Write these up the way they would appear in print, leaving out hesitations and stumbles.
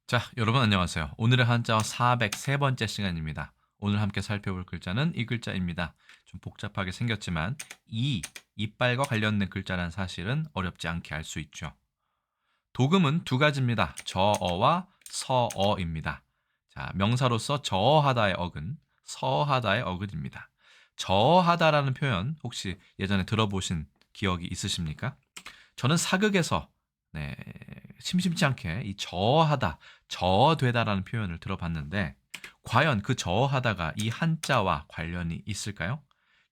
자, 여러분 안녕하세요. 오늘의 한자어 403번째 시간입니다. 오늘 함께 살펴볼 글자는 이 글자입니다. 좀 복잡하게 생겼지만 이빨과 관련된 글자란 사실은 어렵지 않게 알 수 있죠. 도금은 두 가지입니다. 저어와 서어입니다. 자, 명사로서 저어하다의 어근, 서하다의 어근입니다. 저어하다라는 표현 혹시 예전에 들어보신 기억이 있으십니까? 저는 사극에서 심심치 않게 이 저어하다, 저어되다라는 표현을 들어봤는데 과연 그 저어하다가 이 한자와 관련이 있을까요?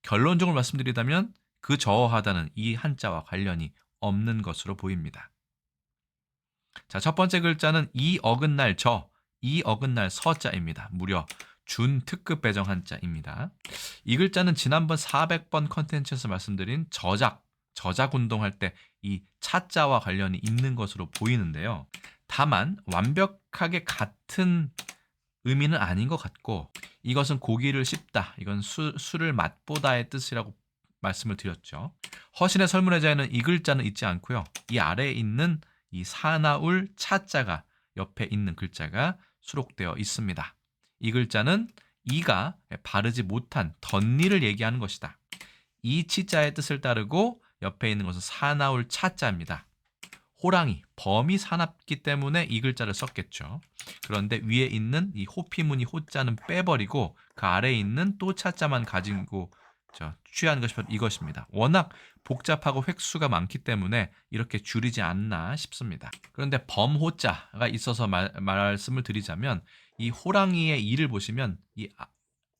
결론적으로 말씀드리자면 그 저어하다는 이 한자와 관련이 없는 것으로 보입니다. 자, 첫 번째 글자는 이 어긋날 이 어긋날 서자입니다. 무려 준특급 배정 한자입니다. 이 글자는 지난번 400번 컨텐츠에서 말씀드린 저작 운동할 때 이 차자와 관련이 있는 것으로 보이는데요. 다만 완벽하게 같은 의미는 아닌 것 같고 이것은 고기를 씹다, 이건 술을 맛보다의 뜻이라고 말씀을 드렸죠. 허신의 설문의자에는 이 글자는 있지 않고요. 이 아래에 있는 이 사나울 차자가 옆에 있는 글자가 수록되어 있습니다. 이 글자는 이가 바르지 못한 덧니를 얘기하는 것이다. 이 치자의 뜻을 따르고 옆에 있는 것은 사나울 차자입니다. 호랑이, 범이 사납기 때문에 이 글자를 썼겠죠. 그런데 위에 있는 이 호피무늬 호자는 빼버리고 그 아래에 있는 또 차자만 가지고 취한 것이 바로 이것입니다. 워낙 복잡하고 획수가 많기 때문에 이렇게 줄이지 않나 싶습니다. 그런데 범호자가 있어서 말씀을 드리자면 이 호랑이의 이를 보시면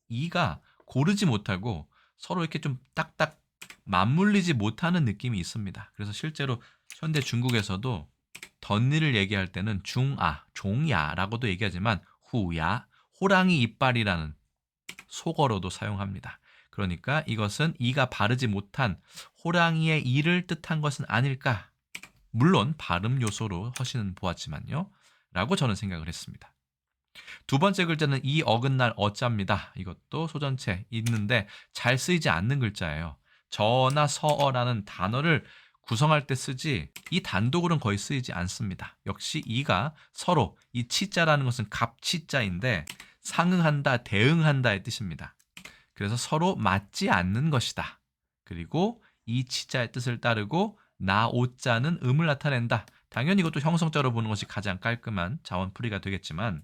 이가 고르지 못하고 서로 이렇게 좀 딱딱 맞물리지 못하는 느낌이 있습니다. 그래서 실제로 현대 중국에서도 덧니를 얘기할 때는 중아, 종야라고도 얘기하지만 후야, 호랑이 이빨이라는 속어로도 사용합니다. 그러니까 이것은 이가 바르지 못한 호랑이의 이를 뜻한 것은 아닐까. 물론 발음 요소로 허시는 보았지만요. 라고 저는 생각을 했습니다. 두 번째 글자는 이 어긋날 어자입니다. 이것도 소전체 있는데 잘 쓰이지 않는 글자예요. 저나 서어라는 단어를 구성할 때 쓰지 이 단독으로는 거의 쓰이지 않습니다. 역시 이가 서로 이 치자라는 것은 갑치자인데 상응한다, 대응한다의 뜻입니다. 그래서 서로 맞지 않는 것이다. 그리고 이 치자의 뜻을 따르고 나 오자는 음을 나타낸다. 당연히 이것도 형성자로 보는 것이 가장 깔끔한 자원풀이가 되겠지만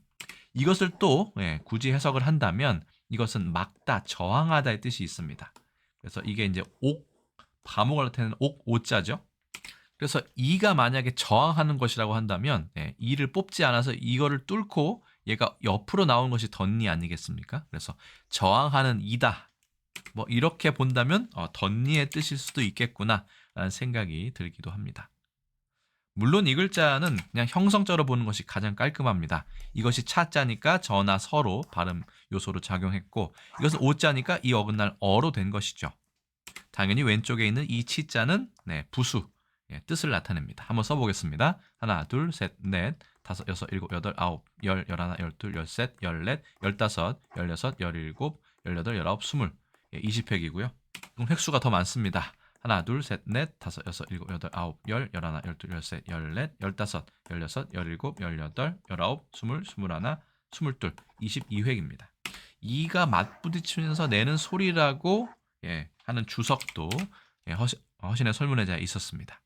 이것을 또 굳이 해석을 한다면 이것은 막다, 저항하다의 뜻이 있습니다. 그래서 이게 이제 과목을 나타내는 오자죠. 그래서 이가 만약에 저항하는 것이라고 한다면 이를 뽑지 않아서 이거를 뚫고 얘가 옆으로 나온 것이 덧니 아니겠습니까? 그래서 저항하는 이다. 뭐 이렇게 본다면 덧니의 뜻일 수도 있겠구나라는 생각이 들기도 합니다. 물론 이 글자는 그냥 형성자로 보는 것이 가장 깔끔합니다. 이것이 차자니까 저나 서로 발음 요소로 작용했고 이것은 오자니까 이 어긋날 어로 된 것이죠. 당연히 왼쪽에 있는 이 치자는 부수, 뜻을 나타냅니다. 한번 써보겠습니다. 하나, 둘, 셋, 넷, 다섯, 여섯, 일곱, 여덟, 아홉, 열, 열하나, 열둘, 열셋, 열넷, 열다섯, 열여섯, 열일곱, 열여덟, 열아홉, 스물 20획이고요. 획수가 더 많습니다. 하나, 둘, 셋, 넷, 다섯, 여섯, 일곱, 여덟, 아홉, 열, 열하나, 열둘, 열셋, 열넷, 열다섯, 열여섯, 열일곱, 열여덟, 열아홉, 스물, 스물하나, 스물둘, 22획입니다. 이가 맞부딪히면서 내는 소리라고 하는 주석도 허신의 설문회자에 있었습니다.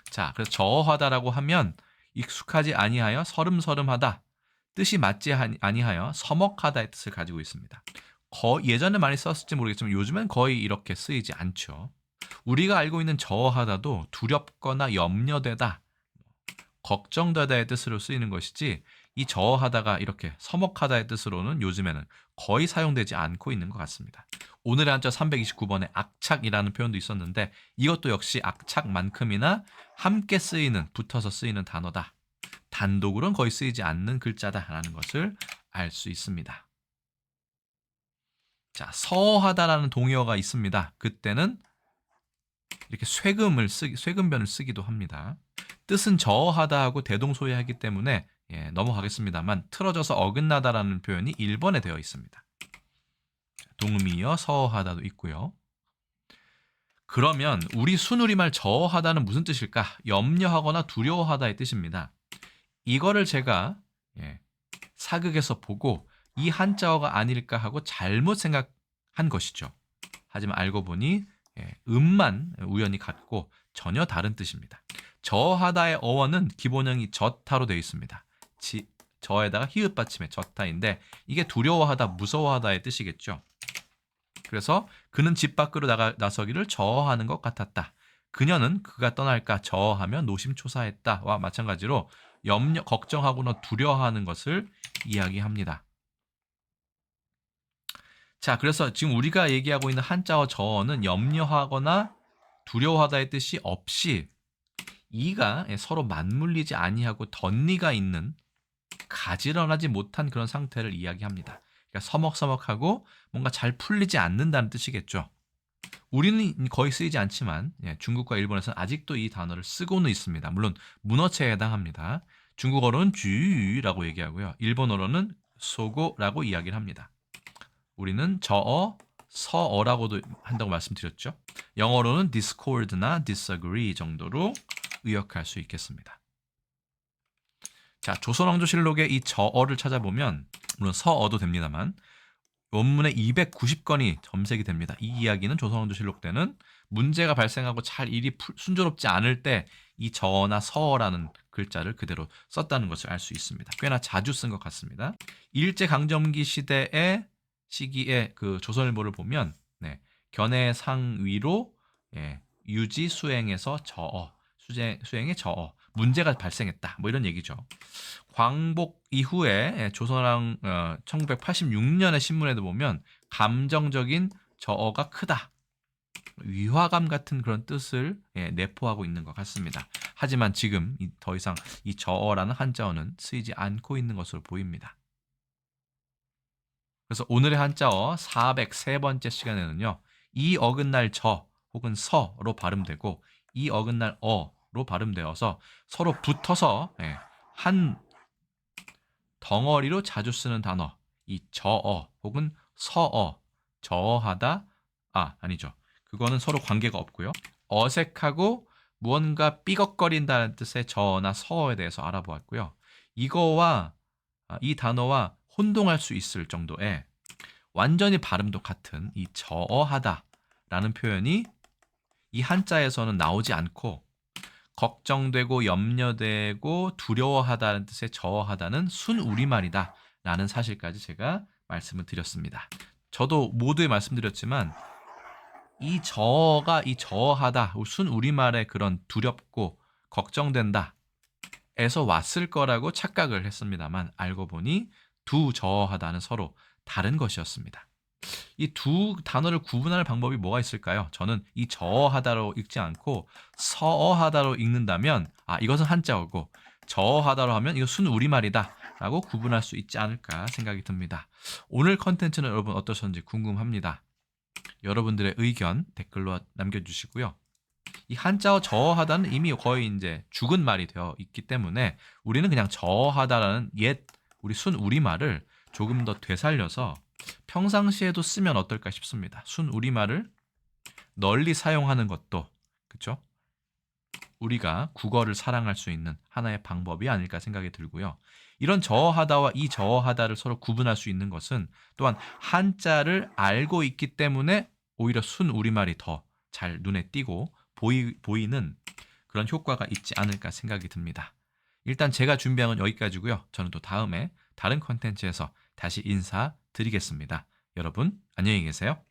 자, 그래서 저어하다라고 하면 익숙하지 아니하여 서름서름하다, 뜻이 맞지 아니하여 서먹하다의 뜻을 가지고 있습니다. 예전에 많이 썼을지 모르겠지만 요즘엔 거의 이렇게 쓰이지 않죠. 우리가 알고 있는 저어하다도 두렵거나 염려되다, 걱정되다의 뜻으로 쓰이는 것이지 이 저어하다가 이렇게 서먹하다의 뜻으로는 요즘에는 거의 사용되지 않고 있는 것 같습니다. 오늘의 한자 329번에 악착이라는 표현도 있었는데 이것도 역시 악착만큼이나 함께 쓰이는, 붙어서 쓰이는 단어다. 단독으로는 거의 쓰이지 않는 글자다라는 것을 알 수 있습니다. 자, 서하다라는 동의어가 있습니다. 그때는 이렇게 쇠금변을 쓰기도 합니다. 뜻은 저어하다 하고 대동소이하기 때문에 넘어가겠습니다만 틀어져서 어긋나다라는 표현이 1번에 되어 있습니다. 동음이어 서어하다도 있고요. 그러면 우리 순우리말 저어하다는 무슨 뜻일까? 염려하거나 두려워하다의 뜻입니다. 이거를 제가 사극에서 보고 이 한자어가 아닐까 하고 잘못 생각한 것이죠. 하지만 알고 보니 음만 우연히 같고 전혀 다른 뜻입니다. 저하다의 어원은 기본형이 저타로 되어 있습니다. 저에다가 히읗 받침의 저타인데 이게 두려워하다, 무서워하다의 뜻이겠죠. 그래서 그는 집 밖으로 나서기를 저어하는 것 같았다. 그녀는 그가 떠날까 저어하며 노심초사했다와 마찬가지로 염려, 걱정하거나 두려워하는 것을 이야기합니다. 자, 그래서 지금 우리가 얘기하고 있는 한자어 저어는 염려하거나 두려워하다의 뜻이 없이 이가 서로 맞물리지 아니하고 덧니가 있는 가지런하지 못한 그런 상태를 이야기합니다. 그러니까 서먹서먹하고 뭔가 잘 풀리지 않는다는 뜻이겠죠. 우리는 거의 쓰이지 않지만 중국과 일본에서는 아직도 이 단어를 쓰고는 있습니다. 물론 문어체에 해당합니다. 중국어로는 쥐라고 얘기하고요. 일본어로는 소고라고 이야기를 합니다. 우리는 저어, 서어라고도 한다고 말씀드렸죠. 영어로는 discord나 disagree 정도로 의역할 수 있겠습니다. 자, 조선왕조실록의 이 저어를 찾아보면 물론 서어도 됩니다만 원문에 290건이 점색이 됩니다. 이 이야기는 조선왕조실록 때는 문제가 발생하고 잘 일이 순조롭지 않을 때 이 저어나 서어라는 글자를 그대로 썼다는 것을 알 수 있습니다. 꽤나 자주 쓴 것 같습니다. 일제강점기 시기에 그 조선일보를 보면 견해상위로 유지 수행에서 저어, 수행의 저어, 문제가 발생했다. 뭐 이런 얘기죠. 광복 이후에 조선왕 1986년의 신문에도 보면 감정적인 저어가 크다. 위화감 같은 그런 뜻을 내포하고 있는 것 같습니다. 하지만 지금 더 이상 이 저어라는 한자어는 쓰이지 않고 있는 것으로 보입니다. 그래서 오늘의 한자어 403번째 시간에는요. 이 어긋날 저 혹은 서로 발음되고 이 어긋날 어로 발음되어서 서로 붙어서 한 덩어리로 자주 쓰는 단어 이 저어 혹은 서어 저어하다 아니죠. 그거는 서로 관계가 없고요. 어색하고 무언가 삐걱거린다는 뜻의 저어나 서어에 대해서 알아보았고요. 이거와 이 단어와 혼동할 수 있을 정도의 완전히 발음도 같은 이 저어하다라는 표현이 이 한자에서는 나오지 않고 걱정되고 염려되고 두려워하다는 뜻의 저어하다는 순우리말이다 라는 사실까지 제가 말씀을 드렸습니다. 저도 모두에 말씀드렸지만 이 저어가 이 저어하다 순우리말의 그런 두렵고 걱정된다 에서 왔을 거라고 착각을 했습니다만 알고 보니 두 저어하다는 서로 다른 것이었습니다. 이 두 단어를 구분할 방법이 뭐가 있을까요? 저는 이 저어하다로 읽지 않고 서어하다로 읽는다면 이것은 한자어고 저어하다로 하면 이거 순우리말이다 라고 구분할 수 있지 않을까 생각이 듭니다. 오늘 컨텐츠는 여러분 어떠셨는지 궁금합니다. 여러분들의 의견 댓글로 남겨주시고요. 이 한자어 저어하다는 이미 거의 이제 죽은 말이 되어 있기 때문에 우리는 그냥 저어하다라는 우리 순우리말을 조금 더 되살려서 평상시에도 쓰면 어떨까 싶습니다. 순우리말을 널리 사용하는 것도 그렇죠? 우리가 국어를 사랑할 수 있는 하나의 방법이 아닐까 생각이 들고요. 이런 저어하다와 이 저어하다를 서로 구분할 수 있는 것은 또한 한자를 알고 있기 때문에 오히려 순우리말이 더 잘 눈에 띄고 보이는 그런 효과가 있지 않을까 생각이 듭니다. 일단 제가 준비한 건 여기까지고요. 저는 또 다음에 다른 컨텐츠에서 다시 인사드리겠습니다. 여러분 안녕히 계세요.